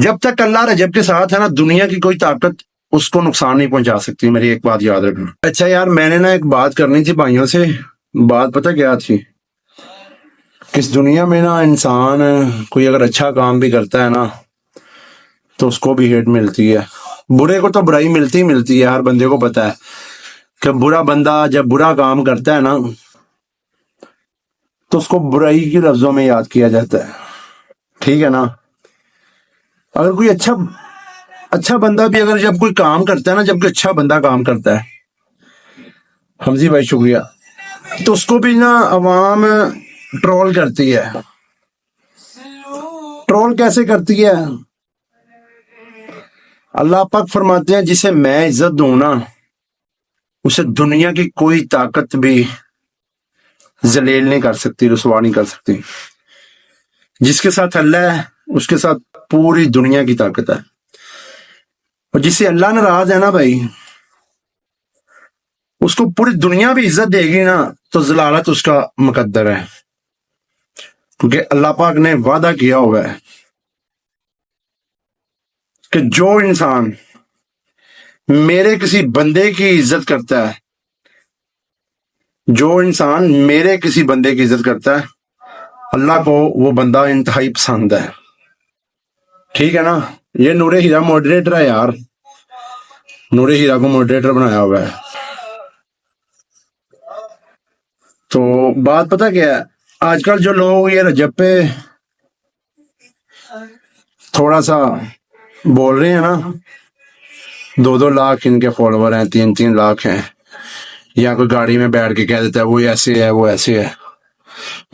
جب تک اللہ رجب کے ساتھ ہے نا، دنیا کی کوئی طاقت اس کو نقصان نہیں پہنچا سکتی. میری ایک بات یاد رکھنا. اچھا یار، میں نے نا ایک بات کرنی تھی بھائیوں سے. بات پتہ کیا تھی؟ اس دنیا میں نا انسان کوئی اگر اچھا کام بھی کرتا ہے نا تو اس کو بھی ہیٹ ملتی ہے. برے کو تو برائی ملتی ہی ملتی ہے، ہر بندے کو پتا ہے کہ برا بندہ جب برا کام کرتا ہے نا تو اس کو برائی کے لفظوں میں یاد کیا جاتا ہے. ٹھیک ہے نا؟ اگر کوئی اچھا بندہ بھی اگر جب کوئی کام کرتا ہے نا، جب کوئی اچھا بندہ کام کرتا ہے، حمزی بھائی شکریہ، تو اس کو بھی نا عوام ٹرول کرتی ہے. ٹرول کیسے کرتی ہے؟ اللہ پاک فرماتے ہیں جسے میں عزت دوں نا اسے دنیا کی کوئی طاقت بھی ذلیل نہیں کر سکتی، رسوا نہیں کر سکتی. جس کے ساتھ اللہ ہے اس کے ساتھ پوری دنیا کی طاقت ہے. اور جس سے اللہ ناراض ہے نا بھائی، اس کو پوری دنیا بھی عزت دے گی نا تو ضلالت اس کا مقدر ہے. کیونکہ اللہ پاک نے وعدہ کیا ہوا ہے کہ جو انسان میرے کسی بندے کی عزت کرتا ہے، جو انسان میرے کسی بندے کی عزت کرتا ہے، اللہ کو وہ بندہ انتہائی پسند ہے. ٹھیک ہے نا؟ یہ نور ہیرا ماڈریٹر ہے یار، نور ہیرا کو ماڈریٹر بنایا ہوا ہے. تو بات پتہ کیا ہے، آج کل جو لوگ یہ رجب پہ تھوڑا سا بول رہے ہیں نا، 2 لاکھ ان کے فالوور ہیں، 3 لاکھ ہیں، یا کوئی گاڑی میں بیٹھ کے کہہ دیتا ہے وہ ایسے ہے وہ ایسے ہے.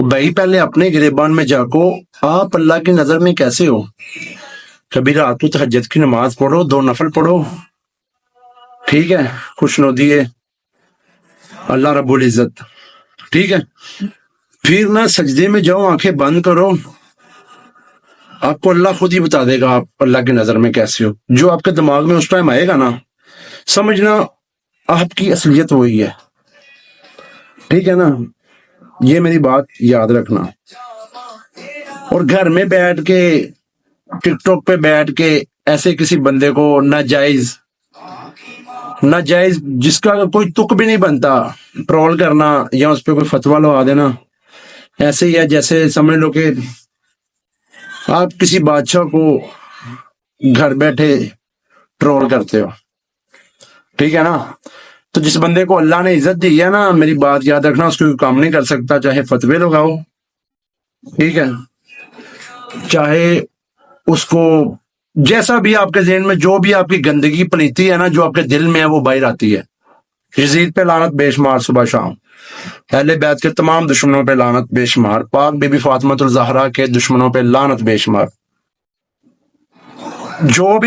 بھائی پہلے اپنے گریبان میں جاکو، آپ اللہ کی نظر میں کیسے ہو؟ کبھی رات کو تہجد کی نماز پڑھو، 2 نفل پڑھو، ٹھیک ہے، خوش نودی ہے اللہ رب العزت. ٹھیک ہے، پھر نہ سجدے میں جاؤ، آنکھیں بند کرو، آپ کو اللہ خود ہی بتا دے گا آپ اللہ کی نظر میں کیسے ہو. جو آپ کے دماغ میں اس ٹائم آئے گا نا، سمجھنا آپ کی اصلیت وہی ہے. ٹھیک ہے نا؟ یہ میری بات یاد رکھنا. اور گھر میں بیٹھ کے ٹک ٹاک پہ بیٹھ کے ایسے کسی بندے کو ناجائز جس کا کوئی تک بھی نہیں بنتا ٹرول کرنا یا اس پہ کوئی فتویٰ لگا دینا، ایسے ہی ہے جیسے سمجھ لو کہ آپ کسی بادشاہ کو گھر بیٹھے ٹرول کرتے ہو. ٹھیک ہے نا؟ تو جس بندے کو اللہ نے عزت دی ہے نا، میری بات یاد رکھنا، اس کو کوئی کام نہیں کر سکتا، چاہے فتوے لگاؤ، ٹھیک ہے، چاہے اس کو جیسا بھی آپ کے ذہن میں جو بھی آپ کی گندگی پلیتی ہے نا، جو آپ کے دل میں ہے وہ باہر آتی ہے. یزید پہ لعنت بے شمار صبح شام، اہل بیت کے تمام دشمنوں پہ لعنت بے شمار، پاک بی بی فاطمہ الزہرا کے دشمنوں پہ لعنت بے شمار. جو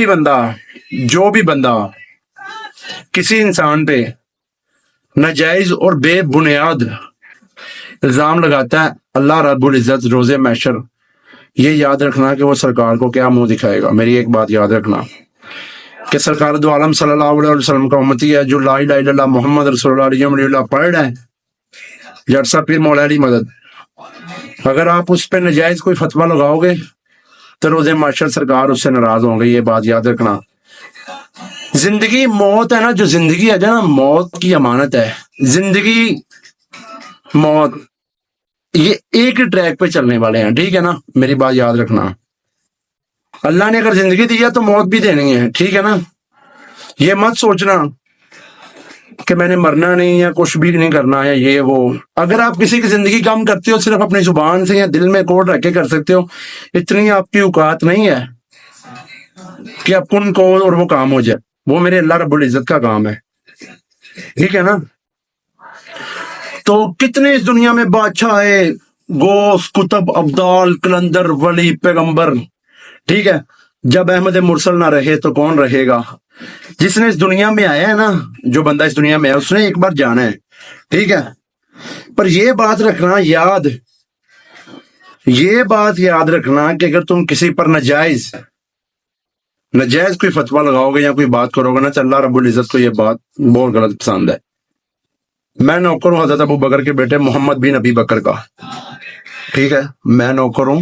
بھی بندہ کسی انسان پہ ناجائز اور بے بنیاد الزام لگاتا ہے، اللہ رب العزت روز محشر یہ یاد رکھنا کہ وہ سرکار کو کیا منہ دکھائے گا. میری ایک بات یاد رکھنا کہ سرکار دو عالم صلی اللہ علیہ وسلم کا امتی ہے جو لا الہ الا اللہ محمد رسول اللہ علیہ وسلم پڑھ رہا ہے، جرسا پیر مولا علی مدد. اگر آپ اس پہ نجائز کوئی فتویٰ لگاؤ گے تو روز محشر سرکار اس سے ناراض ہوں گے. یہ بات یاد رکھنا. زندگی موت ہے نا، جو زندگی ہے نا، موت کی امانت ہے. زندگی موت یہ ایک ٹریک پہ چلنے والے ہیں. ٹھیک ہے نا؟ میری بات یاد رکھنا. اللہ نے اگر زندگی دی ہے تو موت بھی دینی ہے. ٹھیک ہے نا؟ یہ مت سوچنا کہ میں نے مرنا نہیں ہے، کچھ بھی نہیں کرنا ہے یہ وہ. اگر آپ کسی کی زندگی کم کرتے ہو صرف اپنی زبان سے یا دل میں کوڑ رکھ کے کر سکتے ہو، اتنی آپ کی اوقات نہیں ہے کہ آپ کن کو اور وہ کام ہو جائے. وہ میرے اللہ رب العزت کا کام ہے. ٹھیک ہے نا؟ تو کتنے اس دنیا میں بادشاہ ہے، غوث، کتب، ابدال، کلندر، ولی، پیغمبر. ٹھیک ہے، جب احمد مرسل نہ رہے تو کون رہے گا؟ جس نے اس دنیا میں آیا ہے نا، جو بندہ اس دنیا میں ہے اس نے ایک بار جانا ہے. ٹھیک ہے، پر یہ بات رکھنا کہ اگر تم کسی پر ناجائز کوئی فتویٰ لگاؤ گے یا کوئی بات کرو گے نا تو اللہ رب العزت کو یہ بات بہت غلط پسند ہے. میں نوکر ہوں حضرت ابو بکر کے بیٹے محمد بن ابی بکر کا. ٹھیک ہے، میں نوکر ہوں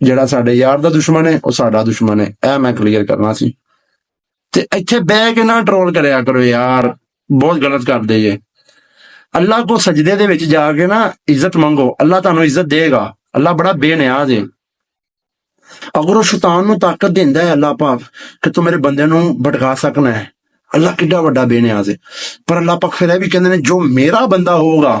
ਜਿਹੜਾ ਸਾਡੇ ਯਾਰ ਦਾ ਦੁਸ਼ਮਣ ਹੈ ਉਹ ਸਾਡਾ ਦੁਸ਼ਮਣ ਹੈ, ਇਹ ਮੈਂ ਕਲੀਅਰ ਕਰਨਾ ਸੀ। ਤੇ ਇੱਥੇ ਬਹਿ ਕੇ ਨਾ ਟਰੋਲ ਕਰਿਆ ਕਰੋ ਯਾਰ, ਬਹੁਤ ਗਲਤ ਕਰਦੇ ਜੇ। ਅੱਲਾਹ ਕੋ ਸਜਦੇ ਦੇ ਵਿੱਚ ਜਾ ਕੇ ਨਾ ਇੱਜ਼ਤ ਮੰਗੋ, ਅੱਲਾਹ ਤੁਹਾਨੂੰ ਇੱਜ਼ਤ ਦੇਗਾ। ਅੱਲਾਹ ਬੜਾ ਬੇਨਿਆਜ਼ ਹੈ। ਅਗਰ ਉਹ ਸ਼ੈਤਾਨ ਨੂੰ ਤਾਕਤ ਦਿੰਦਾ ਹੈ ਅੱਲਾਹ ਪਾਕ ਕਿ ਤੂੰ ਮੇਰੇ ਬੰਦੇ ਨੂੰ ਭਟਕਾ ਸਕਣਾ ਹੈ, ਅੱਲਾਹ ਕਿੱਡਾ ਵੱਡਾ ਬੇਨਿਆਜ਼ ਹੈ। ਪਰ ਅੱਲਾਹ ਪਾਕ ਫਿਰ ਇਹ ਵੀ ਕਹਿੰਦੇ ਨੇ, ਜੋ ਮੇਰਾ ਬੰਦਾ ਹੋਗਾ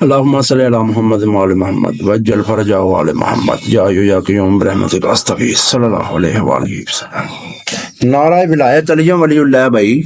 اللهم صل على محمد وعلى محمد وجل فرجه وعلى محمد یا حی یا قیوم برحمتک استغیث صلی اللہ علیہ وآلہ وسلم۔ نعرہ ولایت علی ولی اللہ بھائی۔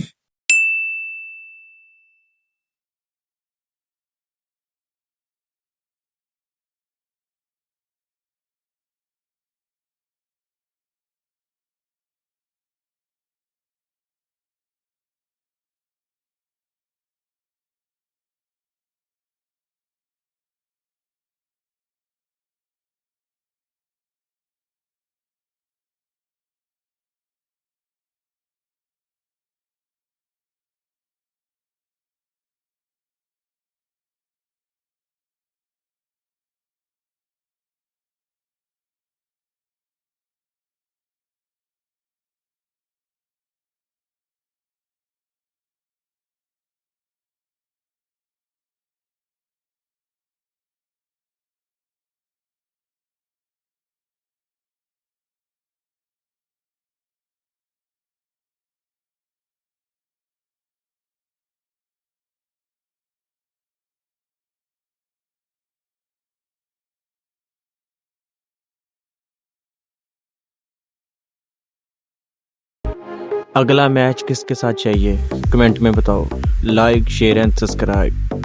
اگلا میچ کس کے ساتھ چاہیے کمنٹ میں بتاؤ۔ Like share and subscribe.